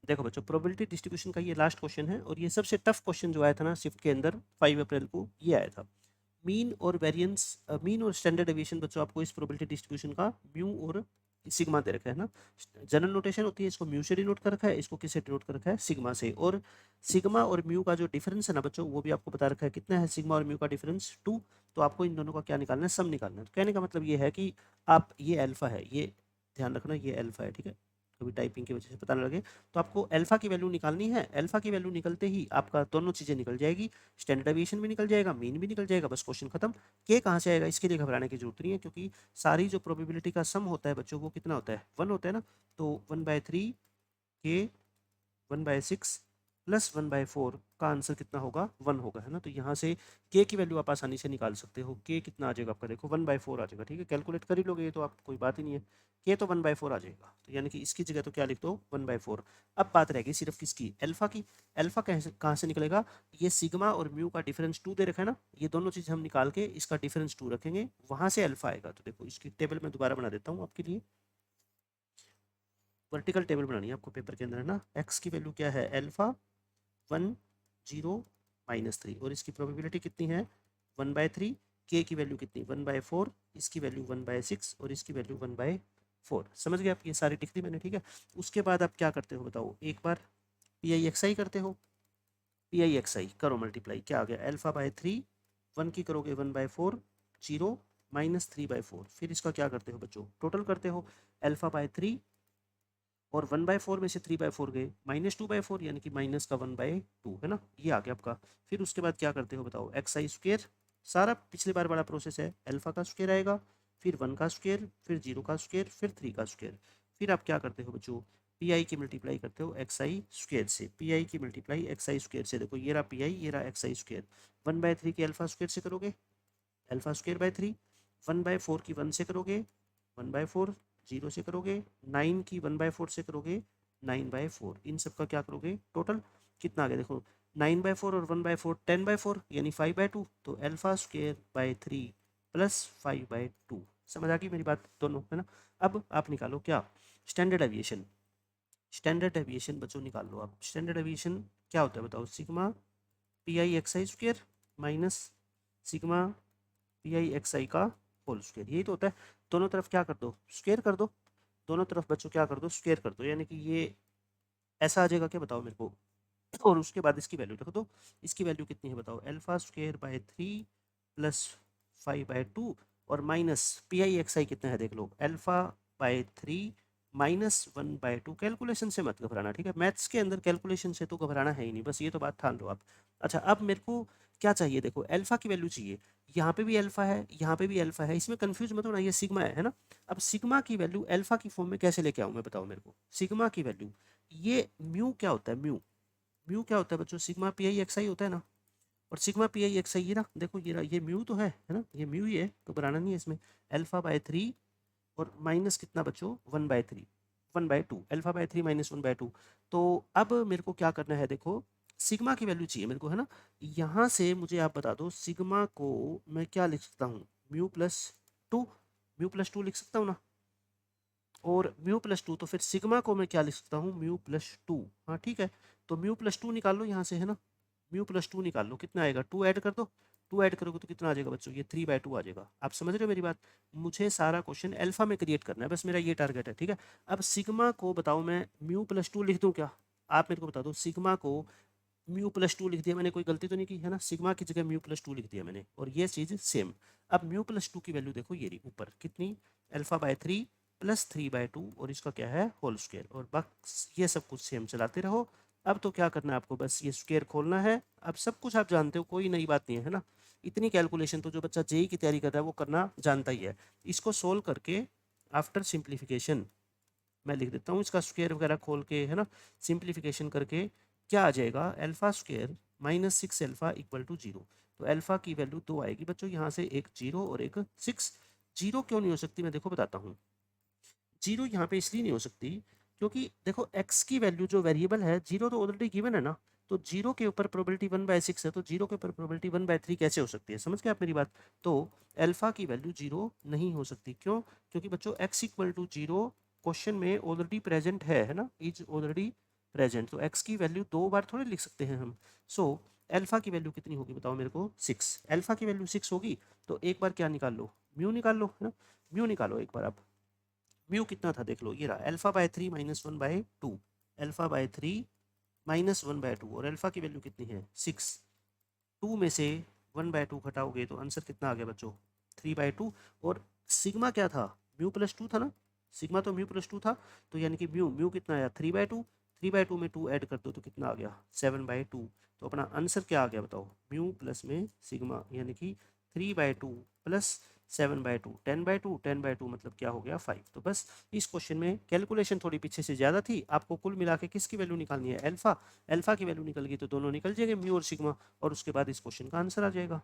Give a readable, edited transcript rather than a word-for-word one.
देखो बच्चों, probability distribution का ये लास्ट क्वेश्चन है और ये सबसे टफ क्वेश्चन जो आया था ना शिफ्ट के अंदर 5 अप्रैल को, ये आया था। मीन और वेरिएंस, मीन और स्टैंडर्ड डेविएशन बच्चों आपको इस प्रोबेबिलिटी डिस्ट्रीब्यूशन का म्यू और सिग्मा दे रखा है ना। जनरल नोटेशन होती है, इसको म्यू से डिनोट कर रखा है, इसको किससे डिनोट कर रखा है, सिग्मा से। और सिग्मा और म्यू का जो डिफरेंस है ना बच्चों, वो भी आपको बता रखा है कितना है सिग्मा और म्यू का डिफरेंस, 2। तो आपको इन दोनों का क्या निकालना है, सम निकालना है। तो कहने का मतलब ये है कि आप, ये अल्फा है, ये ध्यान रखना, ये अल्फा है, ठीक है, कभी टाइपिंग की वजह से पता ना लगे। तो आपको अल्फा की वैल्यू निकालनी है। अल्फा की वैल्यू निकलते ही आपका दोनों चीज़ें निकल जाएगी, स्टैंडर्ड डेविएशन भी निकल जाएगा, मीन भी निकल जाएगा, बस क्वेश्चन खत्म। के कहाँ से आएगा, इसके लिए घबराने की जरूरत नहीं है, क्योंकि सारी जो प्रोबेबिलिटी का सम होता है बच्चों, वो कितना होता है, 1 होता है ना। तो 1/3 के 1/6 प्लस 1/4 का आंसर कितना होगा, 1 होगा, है ना। तो यहाँ से के की वैल्यू आप आसानी से निकाल सकते हो। के कितना आ जाएगा आपका, देखो 1/4 आ जाएगा, ठीक है, कैलकुलेट कर ही लोगे, ये तो आप कोई बात ही नहीं है। के तो 1/4 आ जाएगा, तो यानी कि इसकी जगह तो क्या लिख दो, 1/4। अब बात रहेगी सिर्फ किसकी, अल्फा की। अल्फा कहाँ से निकलेगा, ये सिग्मा और म्यू का डिफरेंस 2 दे रखा है ना, ये दोनों चीज़ हम निकाल के इसका डिफरेंस 2 रखेंगे, वहाँ से अल्फा आएगा। तो देखो इसकी टेबल मैं दोबारा बना देता हूँ आपके लिए। वर्टिकल टेबल बनानी है आपको पेपर के अंदर, है ना। एक्स की वैल्यू क्या है, अल्फा 1 0 -3, और इसकी प्रोबेबिलिटी कितनी है, 1/3। के की वैल्यू कितनी, 1/4, इसकी वैल्यू 1/6 और इसकी वैल्यू 1/4। समझ गए आप, ये सारी लिख दी मैंने, ठीक है। उसके बाद आप क्या करते हो बताओ, एक बार पी आई एक्स आई करते हो, पी आई एक्स आई करो मल्टीप्लाई, क्या आ गया, अल्फा/3, 1 की करोगे 1/4, 0 -3/4, फिर इसका क्या करते हो बच्चों, टोटल करते हो, अल्फा/3 और 1/4 में से 3/4 गए, -2/4, यानी कि माइनस का 1/2, है ना, ये आ गया आपका। फिर उसके बाद क्या करते हो बताओ, एक्स आई स्क्वेयर, सारा पिछले बार बड़ा प्रोसेस है, अल्फा का स्क्वेयर आएगा, फिर 1 का स्क्वेयर, फिर 0 का स्क्वेयर, फिर 3 का स्क्वेयर। फिर आप क्या करते हो बच्चों, पी आई की मल्टीप्लाई करते हो एक्स आई स्क्वेयर से, पी आई की मल्टीप्लाई एक्स आई स्क्वेयर से। देखो ये रहा पी आई, ये रहा एक्स आई स्क्वेयर। 1/3 की अल्फा स्क्वेयर से करोगे, अल्फा स्क्वेयर बाय 3। 1/4 की 1 से करोगे, 1/4। 0 से करोगे, 9 की 1/4 से करोगे, 9/4। इन सब का क्या करोगे, टोटल कितना आ गया देखो, 9/4 और 1/4 10/4, यानी 5/2। तो अल्फा स्क्वेयर बाय 3 प्लस 5/2। समझ आ गई मेरी बात दोनों, है ना। अब आप निकालो क्या, स्टैंडर्ड एविएशन। स्टैंडर्ड डेविएशन बच्चों निकाल लो आप। स्टैंडर्ड डेविएशन क्या होता है बताओ, sigma p i x i square minus sigma p i x i का होल स्क्वेयर, यही तो होता है। दोनों तरफ क्या कर दो, स्क्वेयर कर दो, दोनों तरफ बच्चों क्या कर दो, स्क्वेयर कर दो, यानी कि ये ऐसा आ जाएगा क्या बताओ मेरे को। और उसके बाद इसकी वैल्यू रख दो, इसकी वैल्यू कितनी है बताओ, अल्फा स्क्वेयर बाय 3 प्लस 5/2 और माइनस पी आई एक्स आई कितना है देख लो, अल्फा बाय 3 -1/2। कैलकुलेशन से मत घबराना, ठीक है, मैथ्स के अंदर कैलकुलेशन से तो घबराना है ही नहीं, बस ये तो बात ठान लो आप। अच्छा, अब मेरे को क्या चाहिए, देखो अल्फा की वैल्यू चाहिए, यहाँ पे भी अल्फा है, यहाँ पे भी अल्फा है, इसमें कंफ्यूज मत होना, ये सिग्मा है ना। अब सिग्मा की वैल्यू अल्फा की फॉर्म में कैसे लेके आऊँ मैं, बताओ मेरे को, सिग्मा की वैल्यू, ये म्यू क्या होता है, म्यू, म्यू क्या होता है बच्चों, सिग्मा पी आई एक्स आई होता है ना। और सिग्मा पी आई एक्स आई, ये ना देखो, ये म्यू तो है ना, ये म्यू ही है, तो बनाना नहीं है इसमें। अल्फा/3 और माइनस कितना बच्चों, 1/3, 1/2, अल्फा/3 -1/2। तो अब मेरे को क्या करना है, देखो सिग्मा की वैल्यू चाहिए मेरे को, है ना। यहाँ से मुझे आप बता दो, सिग्मा को मैं क्या लिख सकता हूँ, म्यू+2, म्यू+2 लिख सकता हूँ ना। और म्यू+2, तो फिर सिग्मा को मैं क्या लिख सकता हूँ, म्यू+2। हाँ ठीक है, तो म्यू+2 निकाल लो यहाँ से, है ना। म्यू+2 निकाल लो, कितना आएगा, 2 ऐड कर दो, 2 ऐड करोगे तो कितना आ जाएगा बच्चों, ये 3/2 आ जाएगा। आप समझ रहे हो मेरी बात, मुझे सारा क्वेश्चन अल्फा में क्रिएट करना है, बस मेरा ये टारगेट है, ठीक है। अब सिग्मा को बताओ मैं म्यू+2 लिख दूँ क्या, आप मेरे को बता दो, सिग्मा को म्यू+2 लिख दिया मैंने, कोई गलती तो नहीं की है ना, सिग्मा की जगह म्यू+2 लिख दिया मैंने, और ये चीज़ सेम। अब म्यू+2 की वैल्यू देखो, ये रही ऊपर कितनी, अल्फा/3 प्लस 3/2, और इसका क्या है, होल स्क्वायर, और बस ये सब कुछ सेम चलाते रहो। अब तो क्या करना है आपको, बस ये स्क्वायर खोलना है, अब सब कुछ आप जानते हो, कोई नई बात नहीं है ना। इतनी कैलकुलेशन तो जो बच्चा जेई की तैयारी कर रहा है वो करना जानता ही है। इसको सोल्व करके आफ्टर सिंप्लीफिकेशन मैं लिख देता हूँ, इसका स्क्वायर वगैरह खोल के, है ना, सिंप्लीफिकेशन करके क्या आ जाएगा, alpha square -6 alpha equal to 0। तो अल्फा की वैल्यू 2 आएगी बच्चों, यहाँ से एक 0 और एक 6। 0 क्यों नहीं हो सकती, मैं देखो बताता हूँ। 0 यहाँ पे इसलिए नहीं हो सकती क्योंकि देखो x की वैल्यू जो वेरिएबल है, 0 तो ऑलरेडी गिवन है ना। तो 0 के ऊपर प्रोबेबिलिटी 1/6 है, तो 0 के ऊपर प्रोबेबिलिटी 1/3 कैसे हो सकती है, समझ गए आप मेरी बात। तो अल्फा की वैल्यू 0 नहीं हो सकती, क्यों, क्योंकि बच्चों x इक्वल टू 0 क्वेश्चन में ऑलरेडी प्रेजेंट है ना, इज ऑलरेडी प्रेजेंट, तो एक्स की वैल्यू 2 बार थोड़ी लिख सकते हैं हम। सो अल्फा की वैल्यू कितनी होगी बताओ मेरे को, 6। अल्फा की वैल्यू 6 होगी तो एक बार क्या निकाल लो, म्यू निकाल लो, है ना। म्यू निकालो एक बार आप। म्यू कितना था देख लो, ये रहा अल्फा/3 -1/2, अल्फा/3 -1/2, और अल्फा की वैल्यू कितनी है 6। 2 में से 1/2 घटाओगे तो आंसर कितना आ गया बच्चों, 3/2। और सिग्मा क्या था, म्यू प्लस 2 था ना, सिग्मा तो म्यू प्लस 2 था, तो यानी कि म्यू म्यू कितना आया 3/2, 3/2 में 2 ऐड कर दो तो कितना आ गया 7/2। तो अपना आंसर क्या आ गया बताओ, म्यू प्लस में सिग्मा यानी कि 3/2 प्लस 7/2, 10/2, 10/2 मतलब क्या हो गया 5। तो बस इस क्वेश्चन में कैलकुलेशन थोड़ी पीछे से ज़्यादा थी, आपको कुल मिला के किसकी वैल्यू निकालनी है, अल्फा। अल्फा की वैल्यू निकल गई तो दोनों निकल जाएंगे म्यू और सिग्मा, और उसके बाद इस क्वेश्चन का आंसर आ जाएगा।